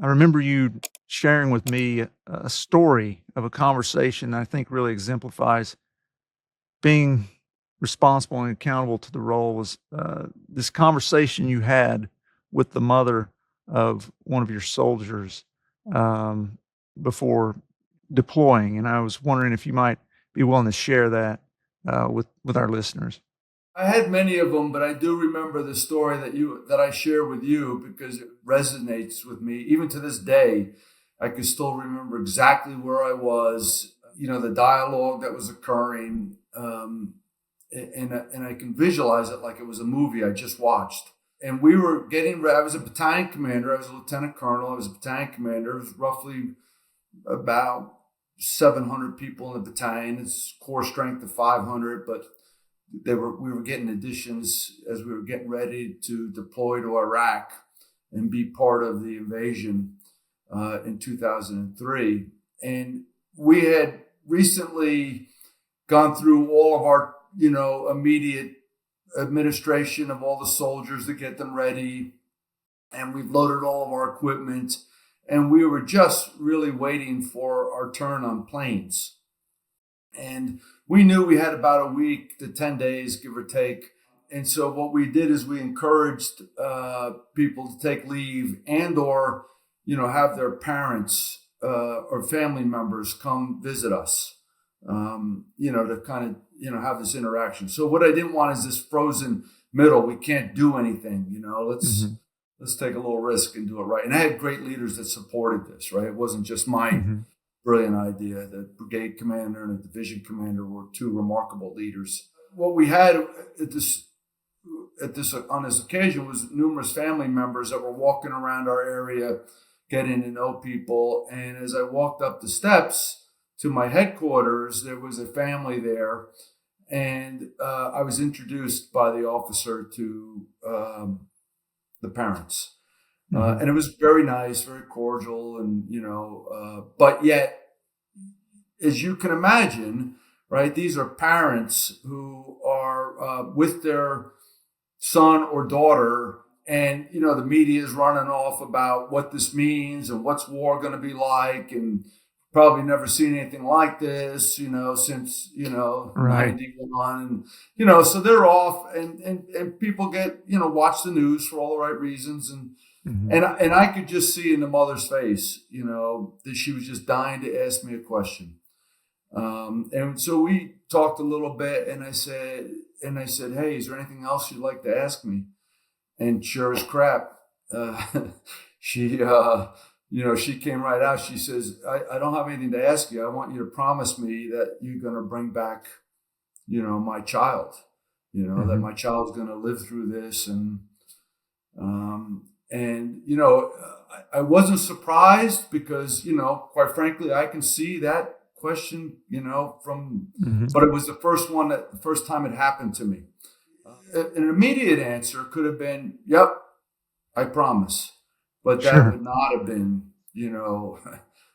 I remember you sharing with me a story of a conversation that I think really exemplifies being responsible and accountable to the role was this conversation you had with the mother of one of your soldiers um, before deploying, and I was wondering if you might be willing to share that with our listeners. I had many of them, but I do remember the story that I share with you because it resonates with me. Even to this day, I can still remember exactly where I was. The dialogue that was occurring, and I can visualize it like it was a movie I just watched. And we were getting ready. I was a battalion commander. I was a lieutenant colonel. I was a battalion commander. It was roughly about 700 people in the battalion. It's core strength of 500, but we were getting additions as we were getting ready to deploy to Iraq and be part of the invasion in 2003. And we had recently gone through all of our, immediate administration of all the soldiers to get them ready. And we've loaded all of our equipment. And we were just really waiting for our turn on planes. And we knew we had about a week to 10 days, give or take. And so what we did is we encouraged people to take leave and or, have their parents or family members come visit us, to kind of, have this interaction. So what I didn't want is this frozen middle. We can't do anything, Mhm. let's take a little risk and do it right. And I had great leaders that supported this, right? It wasn't just my Mhm. brilliant idea. The brigade commander and the division commander were two remarkable leaders. What we had at this on this occasion was numerous family members that were walking around our area, getting to know people. And as I walked up the steps to my headquarters, there was a family there, and I was introduced by the officer to the parents. Mhm. And it was very nice, very cordial, and but yet, as you can imagine, right? These are parents who are with their son or daughter, and the media is running off about what this means and what's war going to be like, and probably never seen anything like this, since Right. 91, and so they're off, and people get watch the news for all the right reasons, and Mhm. and and I could just see in the mother's face, that she was just dying to ask me a question. And so we talked a little bit, and I said, "Hey, is there anything else you'd like to ask me?" And sure as crap, uh, she, she came right out. She says, "I don't have anything to ask you. I want you to promise me that you're going to bring back, my child. That Mhm. my child's going to live through this." And I wasn't surprised because quite frankly, I can see that question from, Mhm. but it was the first time it happened to me. An immediate answer could have been, "Yep, I promise," but that Sure. would not have been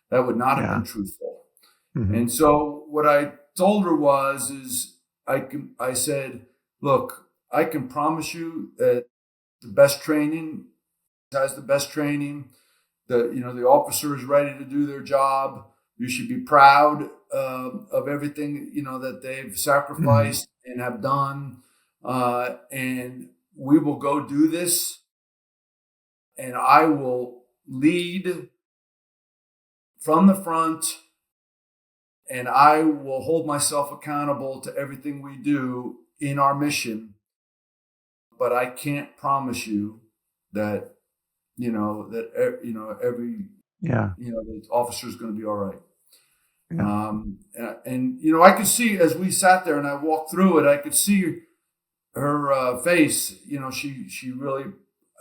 that would not have Yeah. been truthful. Mhm. And so what I told her is I said, "Look, I can promise you that the best training has the best training. The officer is ready to do their job. You should be proud of everything that they've Mhm. sacrificed and have done. And we will go do this, and I will lead from the front, and I will hold myself accountable to everything we do in our mission. But I can't promise you that every Yeah. the officer is going to be all right." Yeah. And I could see as we sat there and I walked through it, I could see her face. She really,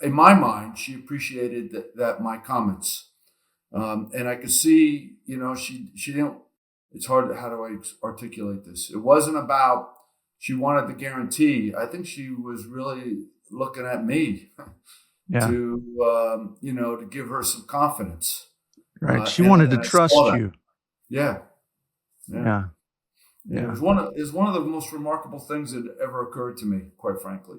in my mind, she appreciated that my comments, and I could see, she didn't. It's hard. How do I articulate this? It wasn't about she wanted the guarantee. I think she was really looking at me Yeah. to give her some confidence, Right. She and wanted to I saw trust that. you. Yeah, yeah. Yeah. And Yeah. it was one of the most remarkable things that ever occurred to me, quite frankly.